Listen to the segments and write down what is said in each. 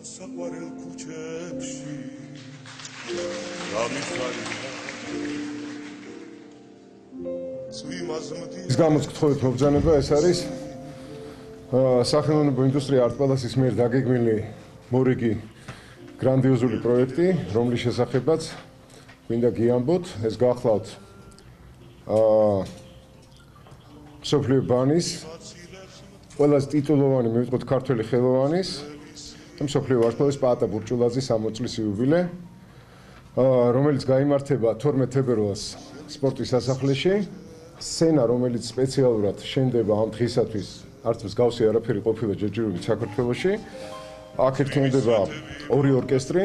საყვარელ ქუჩებში ის გამოცდით მობრძანება ეს არის სახელმწიფო ინდუსტრია არტ-პალასის მიერ დაგეგმილი მორიგი გრანდიოზული პროექტი, რომლის შესახებაც მინდა გიამბოთ, ეს გახლავთ მსოფლიო ბანის ყველაზე ტიტულოვანი მივიღოთ ქართველი ხელოვანის და მსოფლიო ვარსკვლავის პაატა ბურჭულაძის 60 წლის იუბილე, რომელიც გაიმართება 12 თებერვალს სპორტის სასახლეში. სცენა, რომელიც სპეციალურად შენდება ამ დღისათვის, არც მსგავსი არაფერი ყოფილა ჯერჯერობით საქართველოში. აქ ერთიანდება ორი ორკესტრი,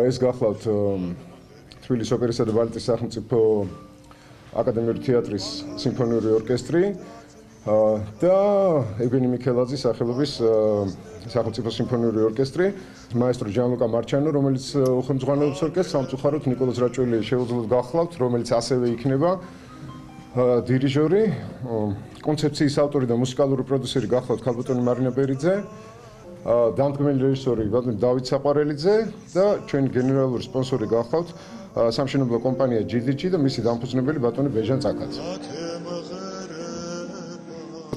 ეს გახლავთ თბილისის ოპერისა და ბალეტის სახელმწიფო აკადემიური თეატრის სიმფონიური ორკესტრი და ევგენი მიქელაძის სახელობის სახელმწიფო სიმფონიური ორკესტრი, მაესტრო ჯანლუკა მარჩანო, რომელიც უხელმძღვანელობს ორკესტრს, სამწუხაროდ ნიკოლოზ რაჭველი შეუძლოდ გახლავთ, რომელიც ასევე იქნება დირიჟორი, კონცეფციის ავტორი და მუსიკალური პროდიუსერი გახლავთ ქალბატონი მარინა ბერიძე, დამდგმელი რეჟისორი დავით საყვარელიძე და ჩვენი გენერალური სპონსორი გახლავთ სამშენებლო კომპანია GDG და მისი დამფუძნებელი ბატონი ბეჟან წაკაძე.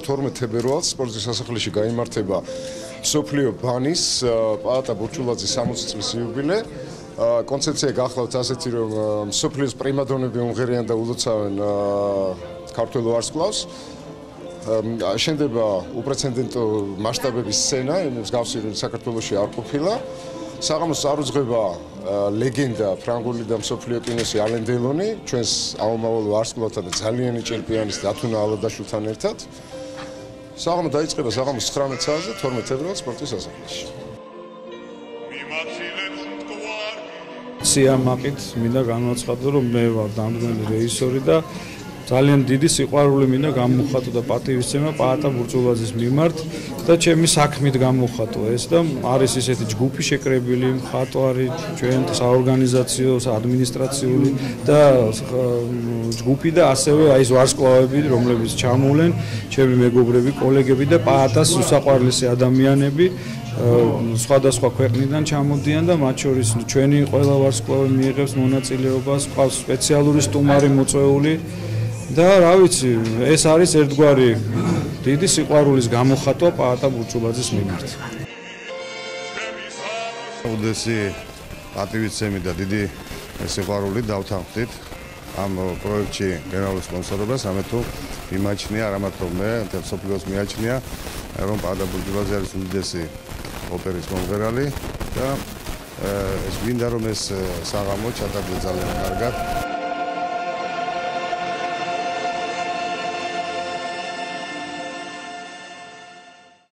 12 თებერვალს სპორტის სასახლეში გაიმართება მსოფლიო ბანის პაატა ბურჭულაძის 60 წლის იუბილე. კონცეფცია გახლავთ ასეთი, რომ მსოფლიოს პრიმადონები უმღერიან და ულოცავენ ქართველ ვარსკვლავს. შენდება უპრეცედენტო მასშტაბების სცენა, მსგავსი საქართველოში არ ყოფილა. საღამოს წარუძღება ლეგენდა ფრანგული და მსოფლიო კინოსი ალენ დელონი, ჩვენს აუმავალ ვარსკვლავთან და ძალიანი ჩემპიონის დათუნა ალადაშვილთან ერთად. საღამო დაიწყება საღამოს 19 საათზე 12 თებერვალს სპორტის სასახლეში. სიამაყით მინდა განვაცხადო, რომ მე ვარ დამდგმელი რეჟისორი და ძალიან დიდი სიყვარული მინდა გამოვხატო და პატივისცემა პაატა ბურჭულაძის მიმართ და ჩემი საქმით გამოვხატო ეს და არის ისეთი ჯგუფი შეკრებილი, მხატვარი, ჩვენ საორგანიზაციო, ადმინისტრაციული და ჯგუფი და ასევე აი ეს ვარსკვლავები, რომლებიც ჩამოვლენ, ჩემი მეგობრები, კოლეგები და პაატას უსაყვარლესი ადამიანები სხვადასხვა ქვეყნიდან ჩამოდიან და მათ შორის ჩვენი ყველა ვარსკვლავი მიიღებს მონაწილეობას, ყავს სპეციალური სტუმარი მოწვეული და რა ვიცი, ეს არის ერთგვარი დიდი სიყვარულის გამოხატვა პაატა ბურჭულაძის მიმართ. უდესი პატივისცემი და დიდი სიყვარული დავთანხმდით ამ პროექტში გენერალურ სპონსორობას, ამეთუ მიმაჩნია, არა მარტო მე, მთელ მსოფლიოს მიაჩნია, რომ პაატა ბურჭულაძე არის უდიდესი ოპერის მომღერალი და ეს გვინდა რომ ეს საღამო ჩატარდეს ძალიან კარგად.